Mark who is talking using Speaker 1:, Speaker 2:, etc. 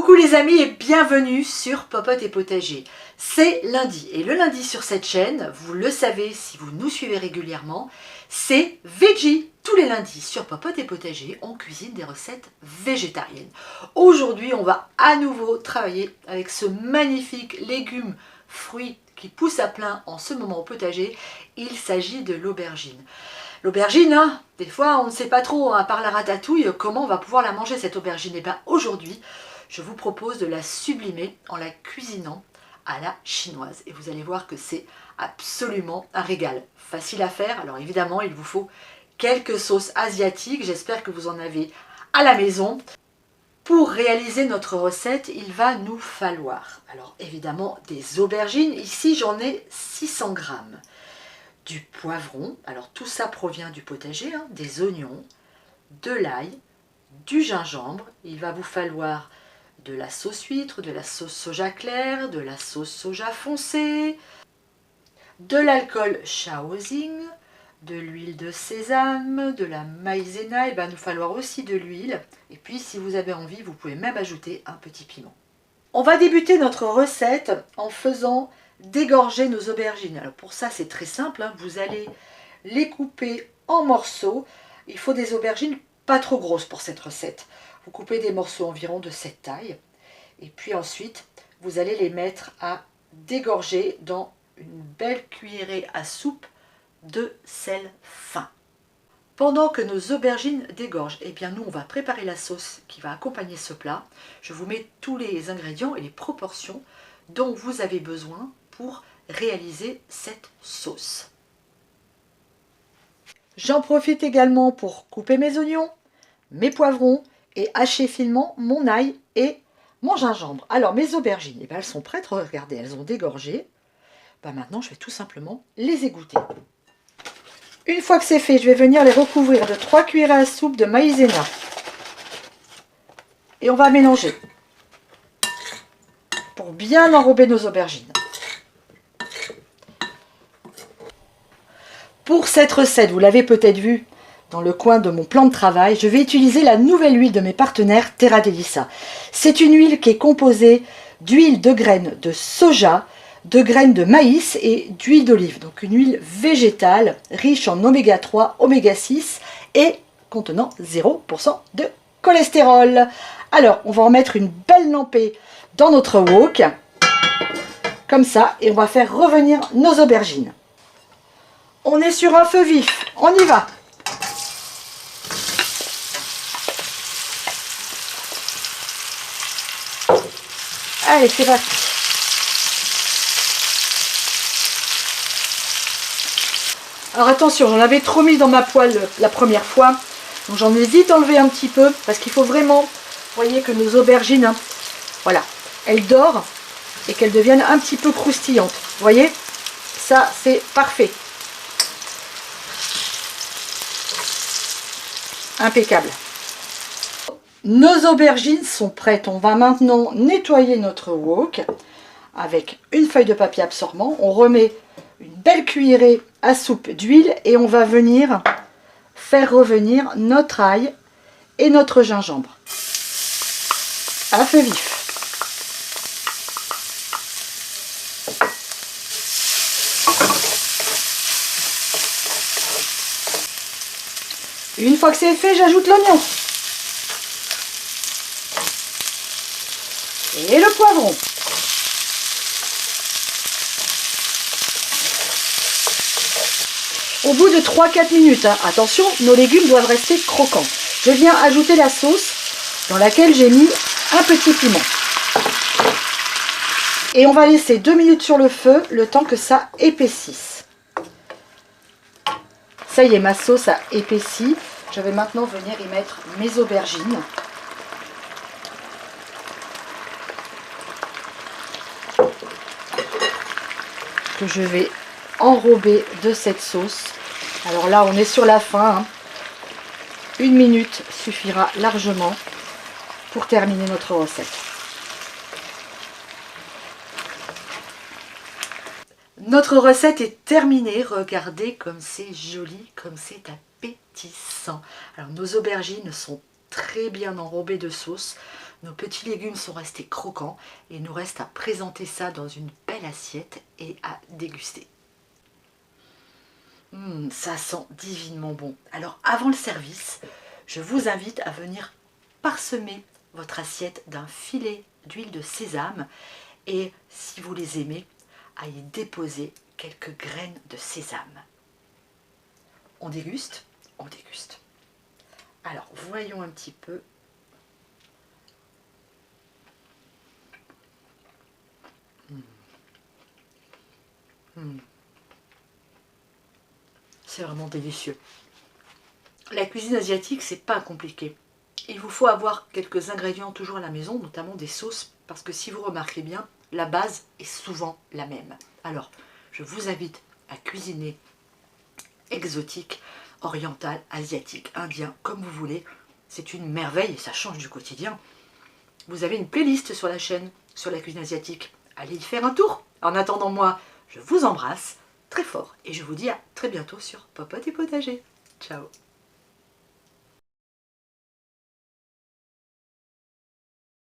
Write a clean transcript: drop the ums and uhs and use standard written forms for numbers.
Speaker 1: Coucou les amis et bienvenue sur Popote et Potager. C'est lundi et le lundi sur cette chaîne, vous le savez si vous nous suivez régulièrement, c'est Veggie. Tous les lundis sur Popote et Potager, on cuisine des recettes végétariennes. Aujourd'hui, on va à nouveau travailler avec ce magnifique légume, fruit qui pousse à plein en ce moment au potager. Il s'agit de l'aubergine. L'aubergine, hein, des fois on ne sait pas trop, à part la ratatouille, comment on va pouvoir la manger cette aubergine. Et bien aujourd'hui, je vous propose de la sublimer en la cuisinant à la chinoise. Et vous allez voir que c'est absolument un régal. Facile à faire, alors évidemment il vous faut quelques sauces asiatiques, j'espère que vous en avez à la maison. Pour réaliser notre recette, il va nous falloir, alors évidemment des aubergines, ici j'en ai 600 grammes. Du poivron, alors tout ça provient du potager, hein, des oignons, de l'ail, du gingembre, il va vous falloir de la sauce huître, de la sauce soja claire, de la sauce soja foncée, de l'alcool Shaoxing, de l'huile de sésame, de la maïzena, il va nous falloir aussi de l'huile, et puis si vous avez envie, vous pouvez même ajouter un petit piment. On va débuter notre recette en faisant dégorger nos aubergines. Alors pour ça c'est très simple, hein, vous allez les couper en morceaux. Il faut des aubergines pas trop grosses pour cette recette. Vous coupez des morceaux environ de cette taille et puis ensuite vous allez les mettre à dégorger dans une belle cuillerée à soupe de sel fin. Pendant que nos aubergines dégorgent, eh bien nous on va préparer la sauce qui va accompagner ce plat. Je vous mets tous les ingrédients et les proportions dont vous avez besoin pour réaliser cette sauce. J'en profite également pour couper mes oignons, mes poivrons et hacher finement mon ail et mon gingembre. Alors mes aubergines, eh bien, elles sont prêtes, regardez, elles ont dégorgé. Ben, maintenant je vais tout simplement les égoutter. Une fois que c'est fait, je vais venir les recouvrir de 3 cuillerées à soupe de maïzena. Et on va mélanger pour bien enrober nos aubergines. Pour cette recette, vous l'avez peut-être vu dans le coin de mon plan de travail, je vais utiliser la nouvelle huile de mes partenaires Terra Delissa. C'est une huile qui est composée d'huile de graines de soja, de graines de maïs et d'huile d'olive. Donc une huile végétale riche en oméga 3, oméga 6 et contenant 0% de cholestérol. Alors on va en mettre une belle lampée dans notre wok, comme ça, et on va faire revenir nos aubergines. On est sur un feu vif, on y va. Allez, c'est parti. Alors attention, j'en avais trop mis dans ma poêle la première fois, donc j'en ai vite enlevé un petit peu, parce qu'il faut vraiment, vous voyez que nos aubergines, hein, voilà, elles dorent et qu'elles deviennent un petit peu croustillantes. Vous voyez, ça c'est parfait. Impeccable. Nos aubergines sont prêtes. On va maintenant nettoyer notre wok avec une feuille de papier absorbant. On remet une belle cuillerée à soupe d'huile et on va venir faire revenir notre ail et notre gingembre à feu vif. Une fois que c'est fait, j'ajoute l'oignon et le poivron. Au bout de 3-4 minutes, hein, attention, nos légumes doivent rester croquants. Je viens ajouter la sauce dans laquelle j'ai mis un petit piment. Et on va laisser 2 minutes sur le feu, le temps que ça épaississe. Ça y est, ma sauce a épaissi. Je vais maintenant venir y mettre mes aubergines. Que je vais enrober de cette sauce. Alors là, on est sur la fin, hein. 1 minute suffira largement pour terminer notre recette. Notre recette est terminée. Regardez comme c'est joli, comme c'est appétissant. Alors nos aubergines sont très bien enrobées de sauce. Nos petits légumes sont restés croquants et il nous reste à présenter ça dans une belle assiette et à déguster. Ça sent divinement bon. Alors avant le service, je vous invite à venir parsemer votre assiette d'un filet d'huile de sésame et si vous les aimez, à y déposer quelques graines de sésame. On déguste? On déguste. Alors voyons un petit peu. C'est vraiment délicieux. La cuisine asiatique, c'est pas compliqué. Il vous faut avoir quelques ingrédients toujours à la maison, notamment des sauces, parce que si vous remarquez bien, la base est souvent la même. Alors, je vous invite à cuisiner exotique, oriental, asiatique, indien, comme vous voulez. C'est une merveille et ça change du quotidien. Vous avez une playlist sur la chaîne, sur la cuisine asiatique. Allez y faire un tour. En attendant, moi, je vous embrasse très fort et je vous dis à très bientôt sur Popote et Potager. Ciao.